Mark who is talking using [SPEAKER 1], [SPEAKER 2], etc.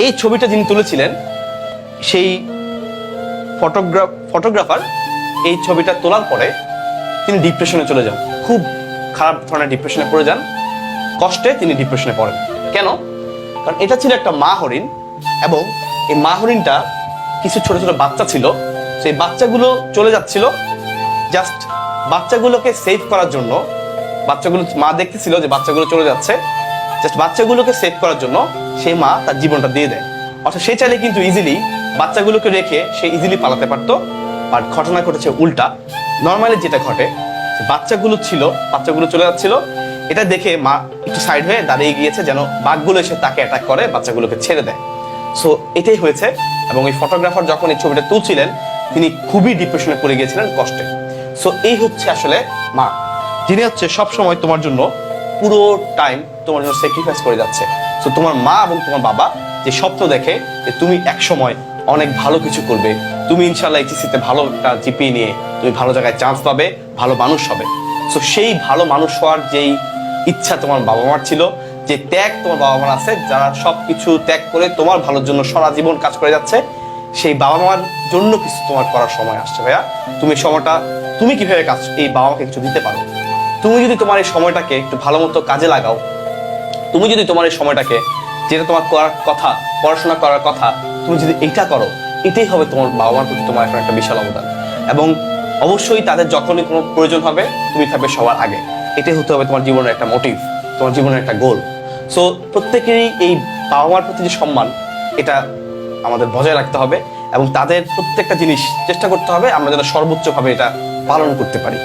[SPEAKER 1] এই ছবিটা যিনি তুলেছিলেন সেই ফটোগ্রাফার এই ছবিটা তোলার পরে তিনি ডিপ্রেশনে চলে যান, খুব খারাপ ধরনের ডিপ্রেশনে পড়ে যান, কষ্টে তিনি ডিপ্রেশনে পড়েন। কেন? কারণ এটা ছিল একটা মা হরিণ এবং এই মা হরিণটা কিছু ছোট ছোট বাচ্চা ছিল, সেই বাচ্চাগুলো চলে যাচ্ছিল, জাস্ট বাচ্চাগুলোকে সেভ করার জন্য, বাচ্চাগুলো মা দেখতেছিল যে বাচ্চাগুলো চলে যাচ্ছে, জাস্ট বাচ্চাগুলোকে সেভ করার জন্য সেই মা তার জীবনটা দিয়ে দেয়। অর্থাৎ সে চাইলে কিন্তু ইজিলি বাচ্চাগুলোকে রেখে সে ইজিলি পালাতে পারতো, বাট ঘটনা ঘটেছে উল্টা। নর্মালি যেটা ঘটে, বাচ্চাগুলো ছিল, বাচ্চাগুলো চলে যাচ্ছিল, এটা দেখে মা একটু সাইড হয়ে দাঁড়িয়ে গিয়েছে যেন বাঘগুলো এসে তাকে অ্যাটাক করে, বাচ্চাগুলোকে ছেড়ে দেয়। সো এটাই হয়েছে। এবং এই ফটোগ্রাফার যখন এই ছবিটা তুলছিলেন তিনি খুবই ডিপ্রেশনে পড়ে গিয়েছিলেন, কষ্টে। সো এই হচ্ছে আসলে মা, যিনি হচ্ছে সবসময় তোমার জন্য পুরো টাইম তোমার জন্য স্যাক্রিফাইস করে যাচ্ছে। সো তোমার মা এবং তোমার বাবা যে স্বপ্ন দেখে যে তুমি এক সময় অনেক ভালো কিছু করবে, তুমি ইনশাআল্লাহ এইচএসসিতে ভালো একটা জিপিএ নিয়ে তুমি ভালো জায়গায় চান্স পাবে, ভালো মানুষ হবে। সো সেই ভালো মানুষ হওয়ার যেই ইচ্ছা তোমার বাবা মার ছিল, যে ত্যাগ তোমার বাবা মার আছে, যারা সবকিছু ত্যাগ করে তোমার ভালোর জন্য সারা জীবন কাজ করে যাচ্ছে, সেই বাবা মার জন্য কিছু তোমার করার সময় আসছে ভাইয়া। তুমি সময়টা তুমি কিভাবে কাজ এই বাবা মাকে কিছু দিতে পারো, তুমি যদি তোমার এই সময়টাকে একটু ভালো মতো কাজে লাগাও, তুমি যদি তোমার এই সময়টাকে যেটা তোমার করার কথা, পড়াশোনা করার কথা, তুমি যদি এইটা করো, এটাই হবে তোমার বাবা মার প্রতি তোমার এখন একটা বিশাল অবদান। এবং অবশ্যই তাদের যখনই কোনো প্রয়োজন হবে তুমি থাকবে সবার আগে। এটাই হতে হবে তোমার জীবনের একটা মোটিভ, তোমার জীবনের একটা গোল। সো প্রত্যেকেরই এই বাবা মার প্রতি যে সম্মান, এটা আমাদের বজায় রাখতে হবে এবং তাদের প্রত্যেকটা জিনিস চেষ্টা করতে হবে আমরা যেন সর্বোচ্চভাবে এটা পালন করতে পারি।